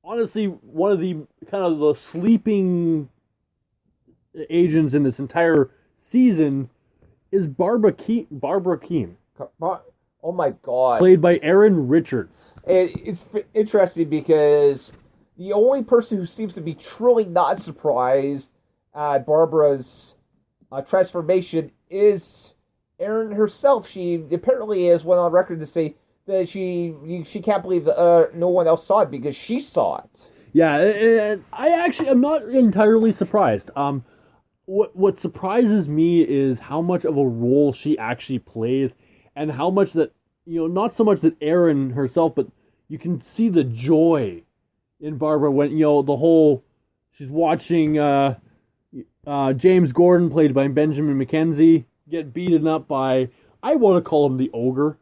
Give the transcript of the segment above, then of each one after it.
honestly one of the kind of the sleeping agents in this entire season is Barbara Keene, Oh my God. played by Erin Richards. It's interesting because the only person who seems to be truly not surprised at Barbara's transformation is Erin herself. She apparently is went on record to say that she can't believe that no one else saw it because she saw it. Yeah, and I actually am not entirely surprised. What surprises me is how much of a role she actually plays, and how much that not so much that Erin herself, but you can see the joy in Barbara when the whole she's watching James Gordon, played by Benjamin McKenzie, get beaten up by, I want to call him the ogre.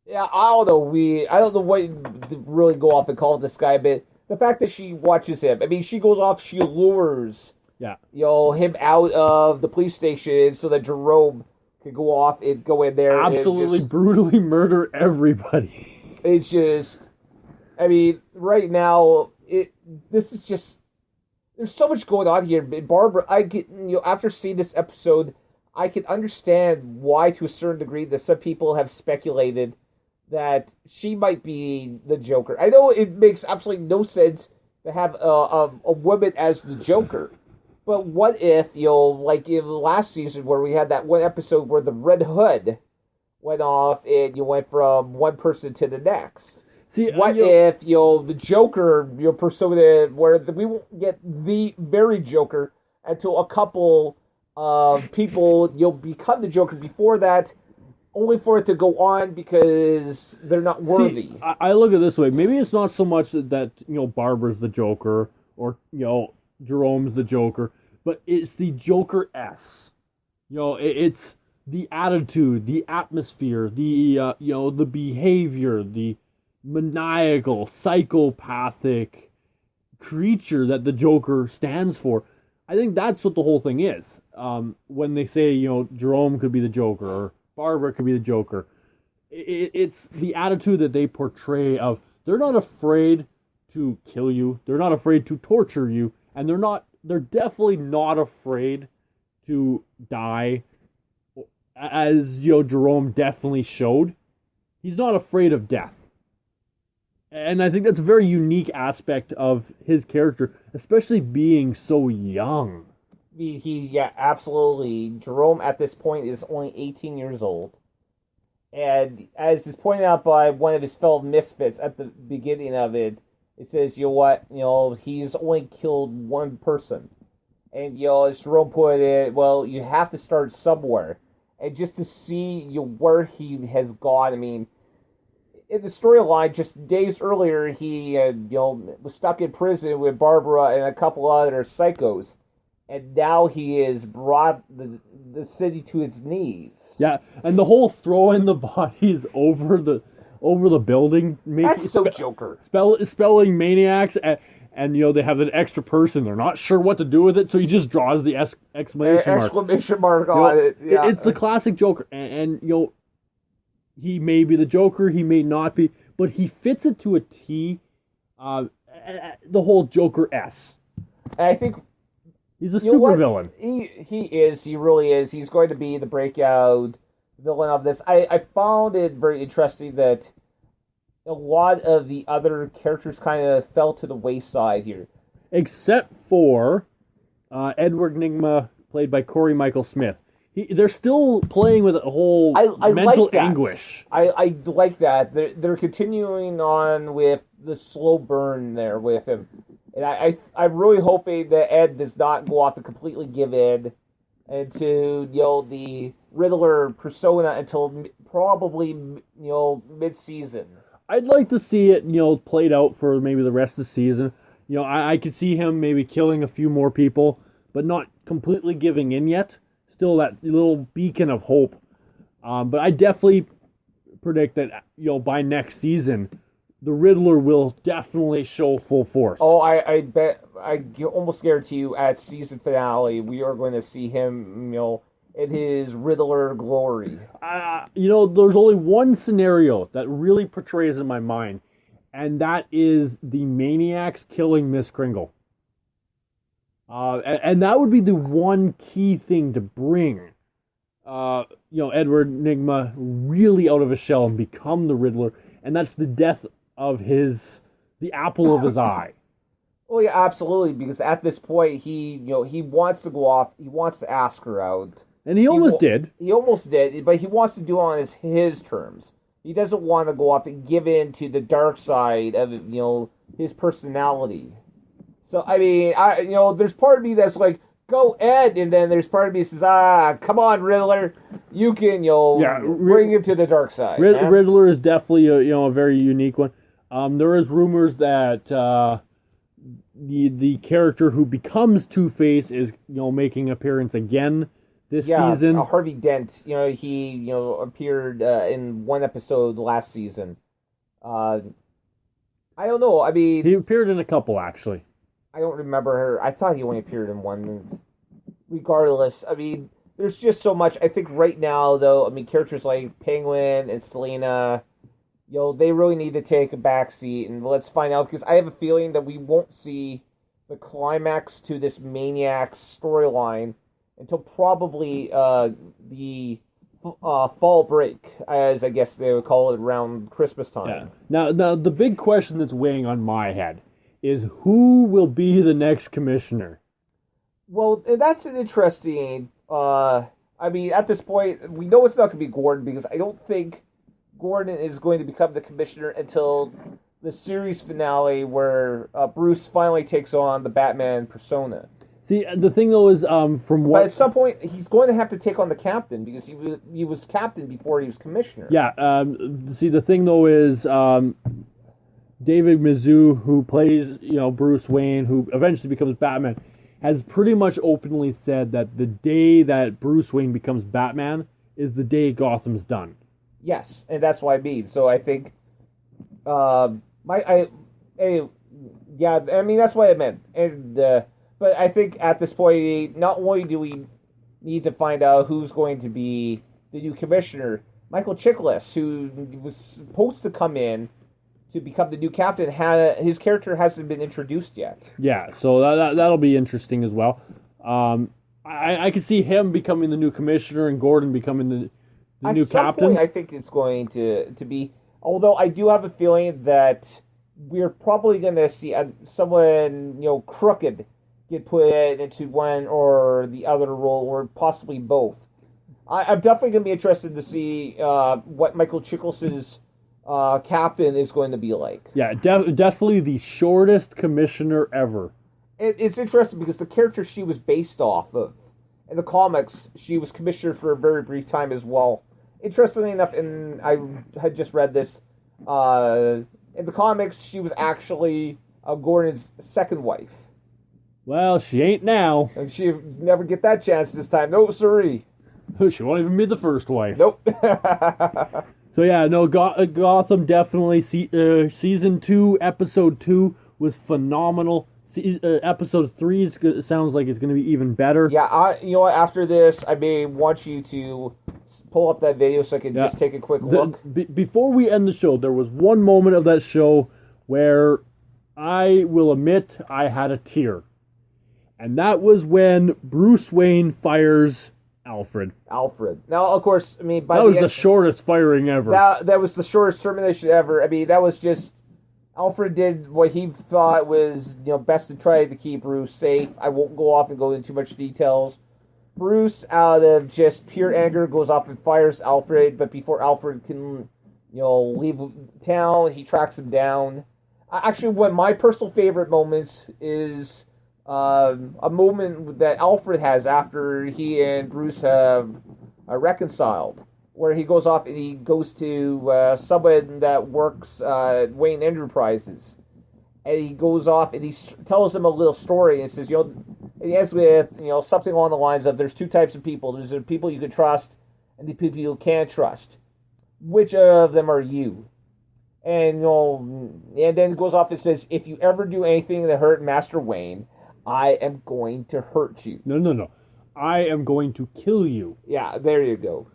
Yeah, I don't know. I don't know what to really go off and call this guy, but the fact that she watches him. I mean, she goes off. She lures Yeah, him out of the police station so that Jerome could go off and go in there absolutely and just, brutally murder everybody. it's just, I mean, right now this is just, there's so much going on here. Barbara, I get, after seeing this episode, I can understand why, to a certain degree, that some people have speculated that she might be the Joker. I know it makes absolutely no sense to have a woman as the Joker, but what if, like in last season where we had that one episode where the Red Hood went off and you went from one person to the next? See, what if, the Joker, persona, where we won't get the very Joker until a couple of people, become the Joker before that, only for it to go on because they're not worthy. See, I look at it this way. Maybe it's not so much that Barbara's the Joker or Jerome's the Joker, but it's the Joker-S. It's the attitude, the atmosphere, the the behavior, the maniacal, psychopathic creature that the Joker stands for. I think that's what the whole thing is. When they say Jerome could be the Joker or Barbara could be the Joker, it's the attitude that they portray of they're not afraid to kill you, they're not afraid to torture you, and they're definitely not afraid to die, as Jerome definitely showed. He's not afraid of death. And I think that's a very unique aspect of his character, especially being so young. Yeah, absolutely. Jerome at this point is only 18 years old. And as is pointed out by one of his fellow misfits at the beginning of it, it says, he's only killed one person. And, as Jerome put it, well, you have to start somewhere. And just to see where he has gone, I mean, in the storyline, just days earlier, he was stuck in prison with Barbara and a couple other psychos, and now he has brought the city to its knees. Yeah, and the whole throwing the bodies over the building, that's so Joker. Spelling maniacs, and they have an extra person. They're not sure what to do with it, so he just draws the exclamation mark on it. Yeah. It's the classic Joker, and he may be the Joker, he may not be, but he fits it to a T. The whole Joker-S. And I think he's a super villain. He is. He really is. He's going to be the breakout villain of this. I found it very interesting that a lot of the other characters kind of fell to the wayside here. Except for Edward Nygma, played by Corey Michael Smith. They're still playing with a whole mental anguish. I like that. They're continuing on with the slow burn there with him. And I'm really hoping that Ed does not go off and completely give in into, the Riddler persona until probably, mid-season. I'd like to see it, played out for maybe the rest of the season. I could see him maybe killing a few more people, but not completely giving in yet. Still that little beacon of hope. But I definitely predict that, by next season, the Riddler will definitely show full force. Oh, I bet, I almost guarantee you at season finale, we are going to see him, in his Riddler glory. There's only one scenario that really portrays in my mind, and that is the Maniacs killing Miss Kringle. And that would be the one key thing to bring, Edward Nygma really out of his shell and become the Riddler, and that's the death of the apple of his eye. Oh yeah, absolutely. Because at this point, he wants to go off. He wants to ask her out, and he almost did. He almost did, but he wants to do it on his terms. He doesn't want to go off and give in to the dark side of his personality. So I mean, there's part of me that's like, go Ed, and then there's part of me that says, come on, Riddler, you can bring him to the dark side. Riddler is definitely a very unique one. There is rumors that the character who becomes Two-Face is making an appearance again this season. Harvey Dent. He appeared in one episode last season. I don't know. I mean, he appeared in a couple actually. I don't remember her. I thought he only appeared in one. Regardless, I mean, there's just so much. I think right now, though, I mean, characters like Penguin and Selena, they really need to take a backseat, and let's find out, because I have a feeling that we won't see the climax to this Maniacs storyline until probably the fall break, as I guess they would call it, around Christmas time. Yeah. Now, the big question that's weighing on my head is who will be the next commissioner? Well, that's an interesting... I mean, at this point, we know it's not going to be Gordon, because I don't think Gordon is going to become the commissioner until the series finale where Bruce finally takes on the Batman persona. See, the thing, though, is from what... But at some point, he's going to have to take on the captain, because he was captain before he was commissioner. Yeah, see, the thing, though, is... David Mizzou, who plays, Bruce Wayne, who eventually becomes Batman, has pretty much openly said that the day that Bruce Wayne becomes Batman is the day Gotham's done. Yes, and that's what I mean. So I think, that's what I meant. And but I think at this point, not only do we need to find out who's going to be the new commissioner, Michael Chiklis, who was supposed to come in to become the new captain, his character hasn't been introduced yet. Yeah, so that'll be interesting as well. I could see him becoming the new commissioner and Gordon becoming the new captain. At some point, I think it's going to be... Although I do have a feeling that we're probably going to see someone, crooked get put into one or the other role, or possibly both. I'm definitely going to be interested to see what Michael Chiklis' captain is going to be like. Yeah, definitely the shortest commissioner ever. It's interesting because the character she was based off of, in the comics, she was commissioner for a very brief time as well. Interestingly enough, and I had just read this, in the comics, she was actually Gordon's second wife. Well, she ain't now. And she never get that chance this time. No, siree. She won't even be the first wife. Nope. So yeah, no, Gotham definitely. Season 2, episode 2 was phenomenal. Episode 3 sounds like it's going to be even better. Yeah, you know what? After this, I may want you to pull up that video so I can just take a quick look. Before we end the show, there was one moment of that show where I will admit I had a tear, and that was when Bruce Wayne fires Alfred. Now, of course, I mean, that was the shortest firing ever. That was the shortest termination ever. I mean, that was just Alfred did what he thought was best to try to keep Bruce safe. I won't go off and go into too much details. Bruce, out of just pure anger, goes off and fires Alfred. But before Alfred can leave town, he tracks him down. Actually, one of my personal favorite moments is a moment that Alfred has after he and Bruce have reconciled, where he goes off and he goes to someone that works at Wayne Enterprises, and he goes off and he tells him a little story and says, and he ends with something along the lines of, there's two types of people. There's the people you can trust and the people you can't trust. Which of them are you? And and then it goes off and says, if you ever do anything that hurt Master Wayne, I am going to hurt you. No. I am going to kill you. Yeah, there you go.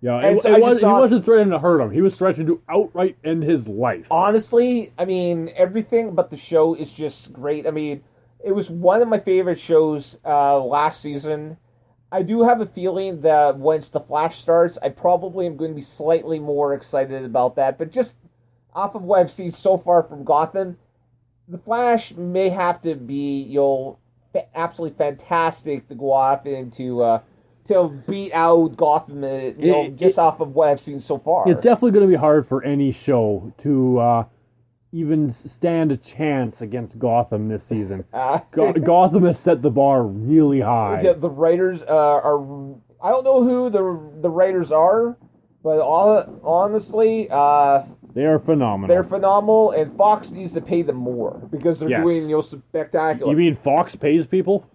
Yeah, And so he I just thought, wasn't threatening to hurt him. He was threatening to outright end his life. honestly, I mean, everything about the show is just great. I mean, it was one of my favorite shows last season. I do have a feeling that once the Flash starts, I probably am going to be slightly more excited about that. But just off of what I've seen so far from Gotham, the Flash may have to be, absolutely fantastic to go off into to beat out Gotham, just off of what I've seen so far. It's definitely going to be hard for any show to even stand a chance against Gotham this season. Gotham has set the bar really high. The writers are. I don't know who the writers are, but honestly, they are phenomenal. They're phenomenal, and Fox needs to pay them more because they're doing spectacular. You mean Fox pays people?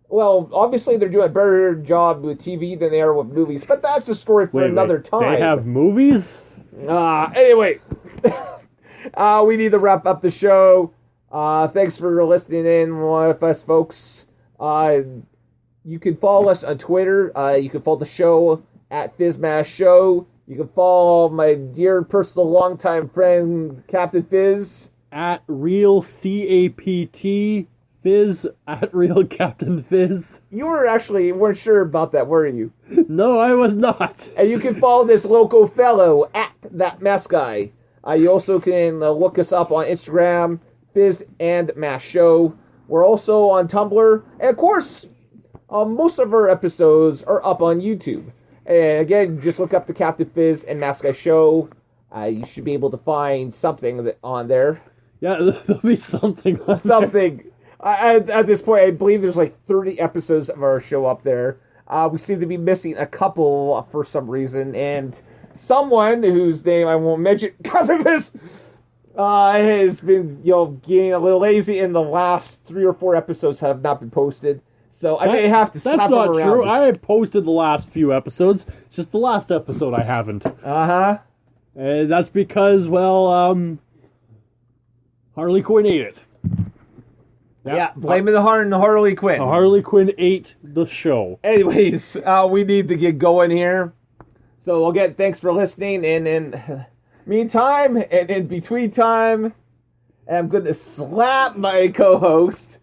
Well, obviously they're doing a better job with TV than they are with movies, but that's a story for another time. They have movies? Anyway, we need to wrap up the show. Thanks for listening in with us, folks. You can follow us on Twitter. You can follow the show at FizzMash Show. You can follow my dear personal longtime friend, Captain Fizz. At Real CAPT Fizz, at Real Captain Fizz. You weren't sure about that, were you? No, I was not. And you can follow this local fellow at That Mask Guy. You also can look us up on Instagram, Fizz and Mash Show. We're also on Tumblr. And of course, most of our episodes are up on YouTube. And again, just look up the Captain Fizz and Mask Guy Show. You should be able to find something on there. Yeah, there'll be something on something. There. At this point, I believe there's like 30 episodes of our show up there. We seem to be missing a couple for some reason, and someone whose name I won't mention has been getting a little lazy, and the last 3 or 4 episodes have not been posted. So I may have to slap him around. That's not true. I posted the last few episodes. It's just the last episode I haven't. And that's because, Harley Quinn ate it. Yeah, blaming the Harley Quinn. Harley Quinn ate the show. Anyways, we need to get going here. So again, thanks for listening. And in meantime, and in between time, I'm going to slap my co-host.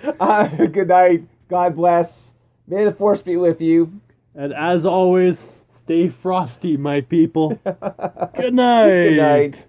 Good night. God bless. May the force be with you. And as always, stay frosty, my people. Good night. Good night.